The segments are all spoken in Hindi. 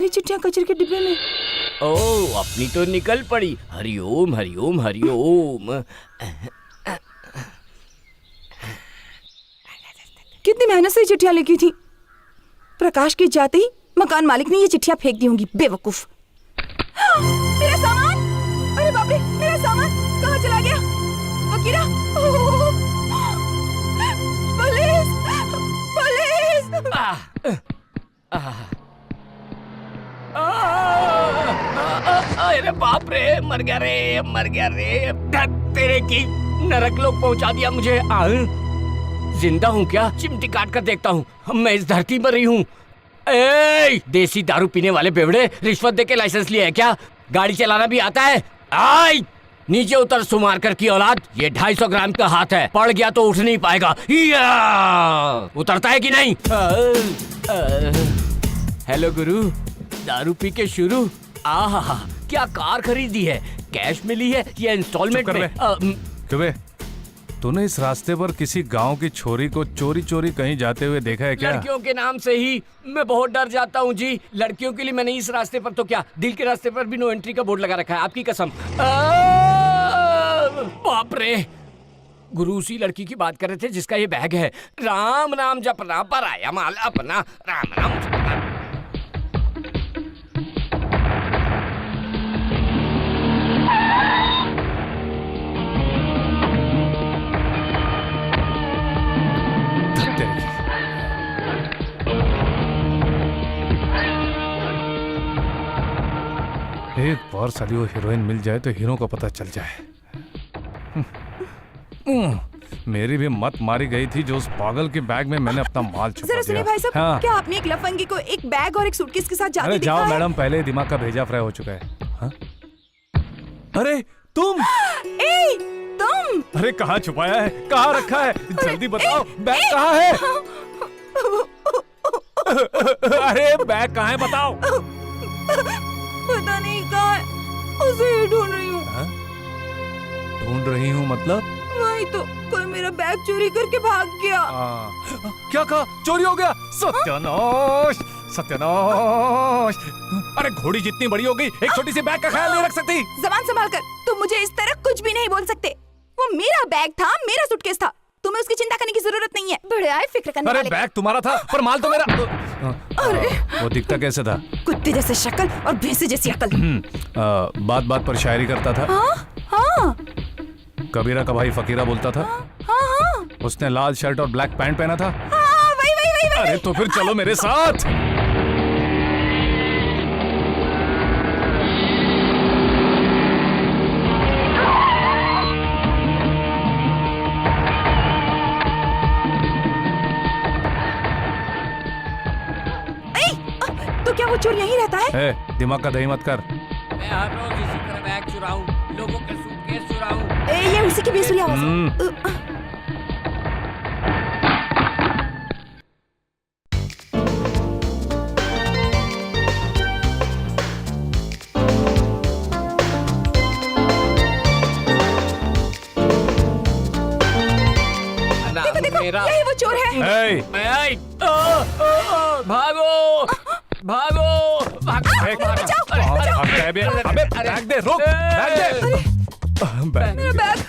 चिट्ठियाँ कचरे के डिब्बे में। ओह, अपनी तो निकल पड़ी। हरिओम हरिओम हरिओम। कितनी मेहनत से चिट्ठियाँ लिखी थी। प्रकाश के जाते ही मकान मालिक ने ये चिट्ठियाँ फेंक दी होंगी, बेवकूफ। मेरा सामान! अरे बाप रे, मेरा सामान कहाँ चला गया? वकीला! पुलिस! पुलिस! अरे बाप रे, मर गया रे, मर गया रे। तेरे की नरक लोग पहुंचा दिया मुझे। जिंदा हूँ क्या? चिमटी काट कर देखता हूँ। मैं इस धरती पर ही हूँ। देसी दारू पीने वाले बेवड़े, रिश्वत देके लाइसेंस लिया है क्या? गाड़ी चलाना भी आता है? आई नीचे उतर सुमारकर की औलाद। ये 250 ग्राम का हाथ है, पड़ गया तो उठ नहीं पाएगा। उतरता है कि नहीं? हेलो गुरु, दारू पी के शुरू। आहा, क्या कार खरीदी है? कैश में ली है या इंस्टॉलमेंट में? क्यों बे? तूने इस रास्ते पर किसी गांव की छोरी को चोरी चोरी कहीं जाते हुए देखा है क्या? लड़कियों के नाम से ही मैं बहुत डर जाता हूँ जी। लड़कियों के लिए मैंने इस रास्ते पर तो क्या, दिल के रास्ते पर भी नो एंट्री का बोर्ड लगा रखा है, आपकी कसम। बाप रे, गुरु उसी लड़की की बात कर रहे थे जिसका ये बैग है। राम नाम जपना पर आया माल अपना, राम नाम जपना। एक बार साली वो हीरोइन मिल जाए तो हीरो का पता चल जाए। मेरी भी मत मारी गई थी जो उस पागल के बैग में मैंने अपना माल छुपा दिया। सुनिए भाई साहब, हाँ। क्या आपने एक लफंगी को एक बैग और एक सूटकेस के साथ जाते देखा जाओ है? मैडम, पहले दिमाग का भेजा फ्राई हो चुका है। हाँ? अरे तुम! तुम! अरे कहाँ छुपाया है? कहाँ रखा है? जल्दी बताओ, बैग कहाँ है? अरे बैग कहाँ है बताओ। पता नहीं कहाँ है, उसे ही ढूंढ रही हूँ। ढूंढ रही हूँ मतलब? वही तो, कोई मेरा बैग चोरी करके भाग गया। क्या कहा? चोरी हो गया? सत्यानाश! सत्यानाश! अरे घोड़ी जितनी बड़ी हो गई, एक छोटी सी बैग का ख्याल नहीं रख सकती? जबान संभाल कर, तुम मुझे इस तरह कुछ भी नहीं बोल सकते। वो मेरा बैग था, मेरा सूटकेस था, तुम्हें उसकी चिंता करने की जरूरत नहीं है। बड़े आए फिक्र करने वाले। अरे बैग तुम्हारा था पर माल तो मेरा। अरे वो दिखता कैसे था? कुत्ते जैसे शक्ल और भैंसे जैसी अकल। बात बात पर शायरी करता था। हाँ। कबीरा का भाई फकीरा बोलता था। हाँ। उसने लाल शर्ट और ब्लैक पैंट पहना था। वही। अरे तो फिर चलो मेरे साथ। तो क्या वो चोर यहीं रहता है? दिमाग का दही मत कर। मैं हर रोज इसी तरह बैग चुराऊं, लोगों के सूटकेस चुराऊं। ये उसी की बेसुरी आवाज है। देखो, यही वो चोर है। भागो भागो भागो। बचाओ। बैग दे, रुक, बैग दे। मेरा बैग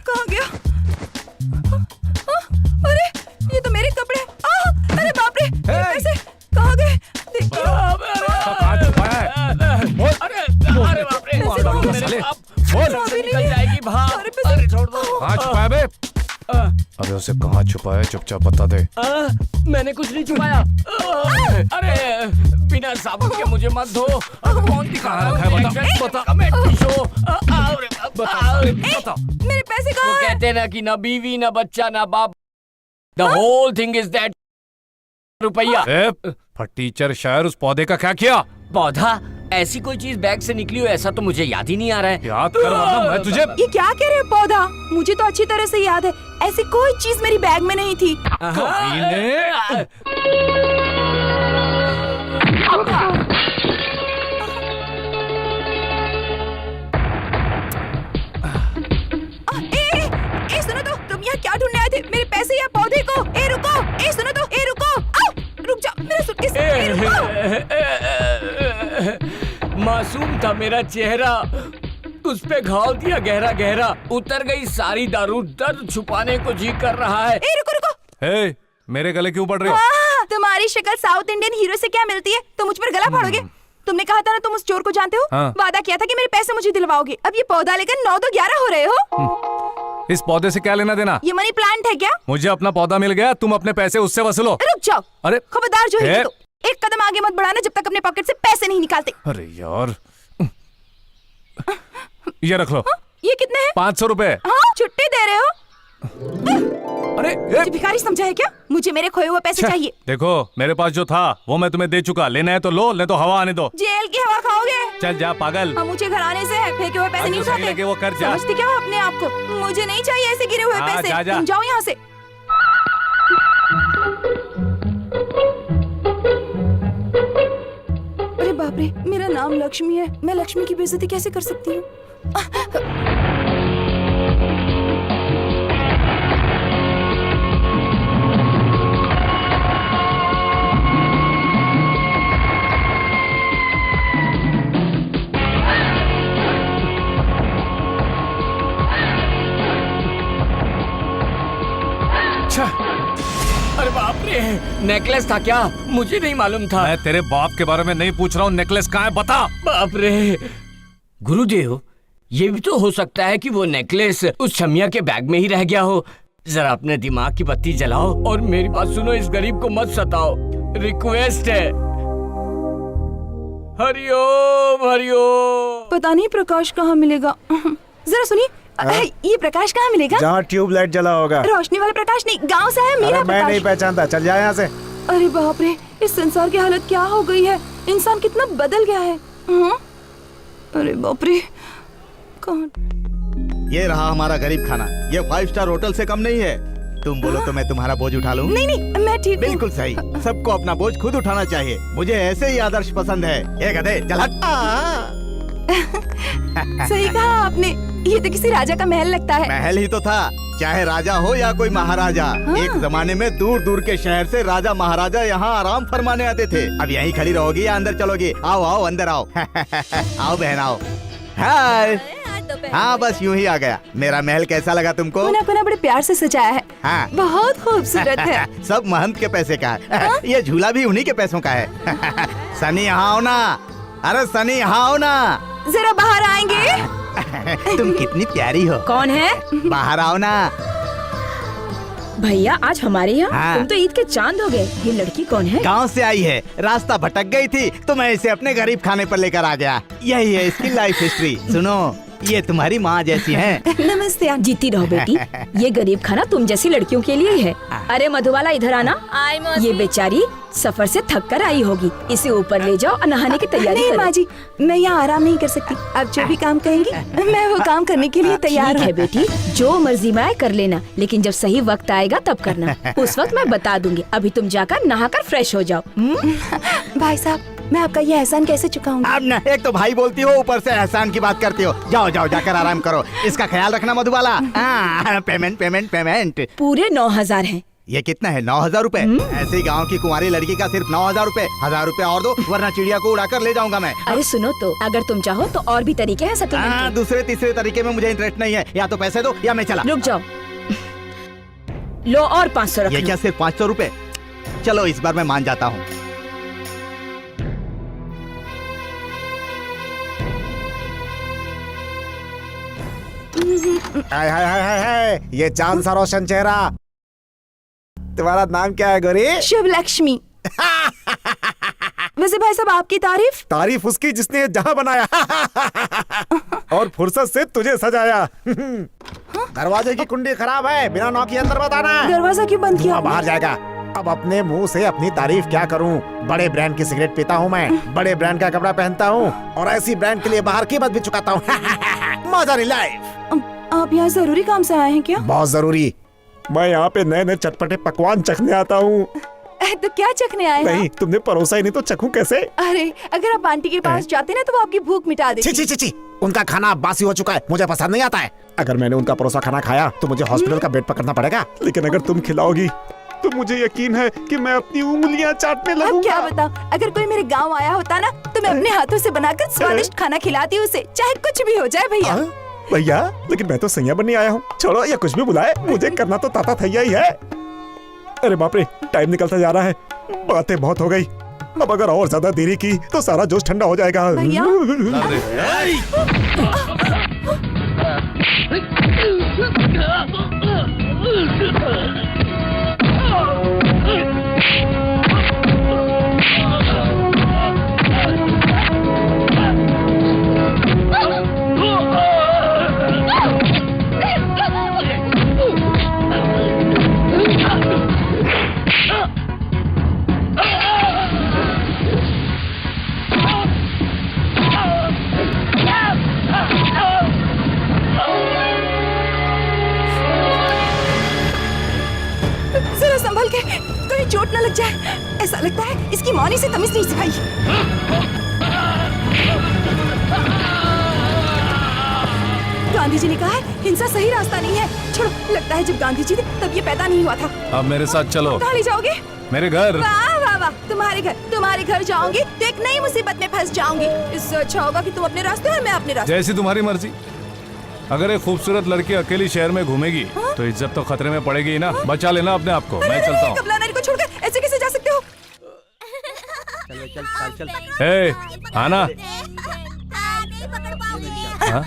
कहाँ गया? अरे ये तो मेरे कपड़े। अरे बाप रे, मेरे पैसे कहाँ गए? देखिए। अरे बाप रे, निकल जाएगी। भाग, अरे छोड़ दो। कहाँ छुपाया बे? अबे उसे कहाँ छुपाया, चुपचाप बता दे। मैंने कुछ नहीं छुपाया। अरे बिना साबुन के मुझे मत धो। कौन दिखा रहा है? बता। मेरे पैसे कहाँ वो हैं? कहते ना कि ना बीवी ना बच्चा ना बाप, the whole thing is that रुपया। टीचर शायर, उस पौधे का क्या किया? पौधा? ऐसी कोई चीज बैग से निकली हो ऐसा तो मुझे याद ही नहीं आ रहा है। याद कर वरना मैं तुझे। ये क्या कह रहे हो? पौधा? मुझे तो अच्छी तरह से याद है, ऐसी कोई चीज मेरी बैग में नहीं थी। सुनो तो, तुम यहाँ क्या ढूंढने आए थे? मेरे पैसे या पौधे को? रुको, सुनो तो, रुको, रुक जाओ, मेरा सूटकेस। रुको। मासूम था मेरा चेहरा, उस पे घाव दिया गहरा गहरा, उतर गई सारी दारू, दर्द छुपाने को जी कर रहा है। ए रुको रुको। हे, मेरे गले क्यों पड़ रहे हो? तुम्हारी शक्ल साउथ इंडियन हीरो से क्या मिलती है? तुम मुझ पर गला फाड़ोगे? तुमने कहा था ना तुम उस चोर को जानते हो। हाँ। वादा किया था कि मेरे पैसे मुझे दिलवाओगे। अब ये पौधा लेकर 9 तो 11 हो रहे हो। इस पौधे से क्या लेना देना? ये मनी प्लांट है क्या? मुझे अपना पौधा मिल गया, तुम अपने पैसे उससे वसूलो। रुक जाओ। अरे खबरदार जो है ए- तो एक कदम आगे मत बढ़ाना जब तक अपने पॉकेट से पैसे नहीं निकालते। अरे यार, ये रख लो। ये कितने हैं? 500 रुपए। हाँ, छुट्टी दे रहे हो? अरे मुझे भिखारी समझा है क्या? मुझे मेरे खोए हुए पैसे चाहिए। देखो, मेरे पास जो था वो मैं तुम्हें दे चुका, लेना है तो लो, नहीं तो हवा आने दो। जेल की हवा खाओगे? चल जा पागल। हम मुझे घर आने से है, फेंके हुए पैसे आज नहीं जो सही उठाते। लगे वो कर जा। समझती क्या हो अपने आप को? मुझे नहीं चाहिए ऐसे गिरे हुए हाँ, पैसे। जा, जा। तुम जाओ यहाँ से। अरे बाप रे, मेरा नाम लक्ष्मी है, मैं लक्ष्मी की बेइज्जती कैसे कर सकती हूँ? अरे बाप रे, नेकलेस था क्या? मुझे नहीं मालूम था। मैं तेरे बाप के बारे में नहीं पूछ रहा हूँ, नेकलेस कहाँ है बता। बाप रे गुरुदेव, ये भी तो हो सकता है कि वो नेकलेस उस छमिया के बैग में ही रह गया हो। जरा अपने दिमाग की बत्ती जलाओ और मेरी बात सुनो, इस गरीब को मत सताओ, रिक्वेस्ट है। हरिओम हरिओम। पता नहीं प्रकाश कहाँ मिलेगा। जरा सुनिए, ये प्रकाश कहाँ मिलेगा? जहाँ ट्यूबलाइट जला होगा। रोशनी वाला प्रकाश नहीं, गांव से है मेरा अरे मैं नहीं प्रकाश। पहचानता, चल जा यहाँ से। अरे बाप रे, इस संसार की हालत क्या हो गई है? इंसान कितना बदल गया है। अरे बाप रे, कौन? ये रहा हमारा गरीब खाना। ये 5 स्टार होटल से कम नहीं है। तुम बोलो तो मैं तुम्हारा बोझ उठा लूं? नहीं नहीं, मैं ठीक हूँ। बिल्कुल सही, सबको अपना बोझ खुद उठाना चाहिए। मुझे ऐसे ही आदर्श पसंद है। ये गधे चल हट। सही कहा आपने, ये तो किसी राजा का महल लगता है। महल ही तो था, चाहे राजा हो या कोई महाराजा। एक जमाने में दूर दूर के शहर से राजा महाराजा यहाँ आराम फरमाने आते थे। अब यहीं खड़ी रहोगी या अंदर चलोगी? आओ आओ अंदर आओ। आओ बहन आओ। हाय। हाँ बस यूं ही आ गया। मेरा महल कैसा लगा तुमको? कोना कोना बड़े प्यार से सजाया है। हाँ। बहुत खूबसूरत है। सब महंत के पैसे का है। ये झूला भी उन्हीं के पैसों का है। सनी यहाँ आओ ना। अरे सनी यहाँ आओ ना। जरा बाहर आएंगे? तुम कितनी प्यारी हो। कौन है? बाहर आओ ना। भैया आज हमारे यहाँ हाँ। तुम तो ईद के चांद हो गए। ये लड़की कौन है? गांव से आई है, रास्ता भटक गई थी तो मैं इसे अपने गरीब खाने पर लेकर आ गया। यही है इसकी लाइफ हिस्ट्री। सुनो, ये तुम्हारी माँ जैसी है। नमस्ते आंटी। जीती रहो बेटी। ये गरीब खाना तुम जैसी लड़कियों के लिए ही है। अरे मधुबाला इधर आना। ये बेचारी सफर से थक कर आई होगी, इसे ऊपर ले जाओ और नहाने की तैयारी नहीं करो। माँ जी, मैं यहाँ आराम नहीं कर सकती। आप जो भी काम कहेंगी मैं वो काम करने के लिए तैयार ठीक है हूँ। बेटी, जो मर्जी में आए कर लेना, लेकिन जब सही वक्त आएगा तब करना। उस वक्त मैं बता दूंगी। अभी तुम जाकर नहाकर फ्रेश हो जाओ। भाई साहब, मैं आपका ये एहसान कैसे चुकाऊंगी? अब ना, एक तो भाई बोलती हो, ऊपर से एहसान की बात करती हो। जाओ जाओ जाकर आराम करो। इसका ख्याल रखना मधुबाला। Payment payment payment. पूरे 9,000 हैं। ये कितना है? 9,000 रूपए। ऐसी गांव की कुंवारी लड़की का सिर्फ 9,000 रूपए। 1,000 रूपए और दो, वरना चिड़िया को उड़ाकर ले जाऊंगा मैं। अरे सुनो तो, अगर तुम चाहो तो और भी तरीके हैं सेटलमेंट के। दूसरे तीसरे तरीके में मुझे इंटरेस्ट नहीं है। या तो पैसे दो या मैं चला। रुक जाओ, लो और 500 रख ये लो। क्या सिर्फ 500 रूपए? चलो इस बार मैं मान जाता हूँ। हाय हाय हाय हाय हाय, ये चांद सा रोशन चेहरा। तुम्हारा नाम क्या है गोरी? शुभ लक्ष्मी। वैसे भाई साहब, आपकी तारीफ? तारीफ उसकी जिसने ये जहां बनाया और फुर्सत से तुझे सजाया। दरवाजे की कुंडी खराब है, बिना नॉक के अंदर मत आना। दरवाजा क्यों बंद किया? धुआं बाहर जाएगा। अब अपने मुंह से अपनी तारीफ क्या करूं? बड़े ब्रांड की सिगरेट पीता हूं मैं, बड़े ब्रांड का कपड़ा पहनता हूं और ऐसी ब्रांड के लिए बाहर कीमत भी चुकाता हूं। मजा नहीं लाइफ। आप यहाँ जरूरी काम से आए हैं क्या? बहुत जरूरी। मैं यहाँ पे नए नए चटपटे पकवान चखने आता हूँ। तो क्या चखने आए हैं? नहीं, तुमने परोसा ही नहीं तो चखूं कैसे? अरे, अगर आप आंटी के पास जाते ना तो वो आपकी भूख मिटा छी देती। छी छी छी, उनका खाना बासी हो चुका है, मुझे पसंद नहीं आता है। अगर मैंने उनका परोसा खाना खाया तो मुझे हॉस्पिटल का बेड पकड़ना पड़ेगा, लेकिन अगर तुम खिलाओगी तो मुझे यकीन है कि मैं अपनी उंगलियां चाटने अब लगूंगा। क्या बताऊं, अगर कोई मेरे गांव आया होता ना तो मैं अपने हाथों से बनाकर स्वादिष्ट खाना खिलाती उसे, चाहे कुछ भी हो जाए भैया। हाँ? भैया, लेकिन मैं तो सैया बनने आया हूँ। छोड़ो या कुछ भी बुलाए, मुझे करना तो ताता थैया ही है। अरे बाप रे, टाइम निकलता जा रहा है, बातें बहुत हो गई। अब अगर और ज्यादा देरी की तो सारा जोश ठंडा हो जाएगा। भैया। जरा संभल के, कहीं चोट न लग जाए। ऐसा लगता है इसकी माँ ने इसे तमीज नहीं सिखाई। गांधी जी ने कहा है हिंसा सही रास्ता नहीं है। छोड़ो, लगता है जब गांधी जी थे तब ये पैदा नहीं हुआ था। अब मेरे साथ चलो। कहाँ ले जाओगे? मेरे घर। वाह वाह वाह, तुम्हारे घर जाऊंगी तो एक नई मुसीबत में फंस जाऊंगी। इससे अच्छा होगा कि तुम अपने रास्ते और मैं अपने रास्ते। जैसी तुम्हारी मर्जी। अगर एक खूबसूरत लड़की अकेली शहर में घूमेगी तो इज्जत तो खतरे में पड़ेगी ही ना। बचा लेना अपने आप को। मैं चलता हूँ। कमला नारी को छोड़कर ऐसे कैसे जा सकते हो? ए, आना। हाँ?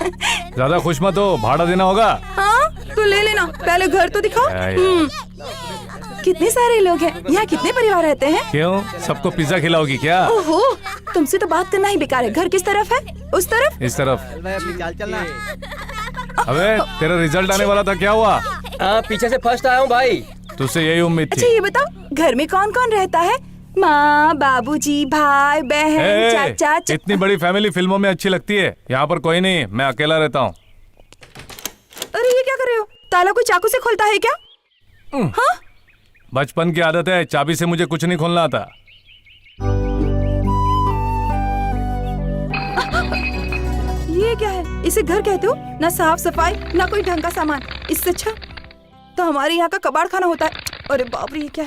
ज्यादा खुश मत हो, भाड़ा देना होगा। हाँ तो ले लेना, पहले घर तो दिखाओ। कितने सारे लोग हैं यहाँ, कितने परिवार रहते हैं? क्यों, सबको पिज्जा खिलाओगी क्या? ओहो, तुमसे तो बात करना ही बेकार है। घर किस तरफ है? उस तरफ? इस तरफ। अपनी चाल चलना। अबे तेरा रिजल्ट आने वाला था, क्या हुआ? पीछे से फर्स्ट आया हूँ भाई। तुझसे यही उम्मीद अच्छा थी। ये बताओ, घर में कौन कौन रहता है? माँ, बाबूजी, भाई, बहन, ए, चाचा। इतनी बड़ी फैमिली फिल्मों में अच्छी लगती है, यहाँ पर कोई नहीं, मैं अकेला रहता हूँ। अरे ये क्या कर रहे हो? ताला कोई चाकू से खोलता है क्या? हाँ? बचपन की आदत है, चाबी से मुझे कुछ नहीं खोलना आता। ये क्या है? इसे घर कहते हो? ना साफ सफाई, ना कोई ढंग का सामान। इससे अच्छा तो हमारे यहाँ का कबाड़ खाना होता है। अरे बाप रे, ये क्या है?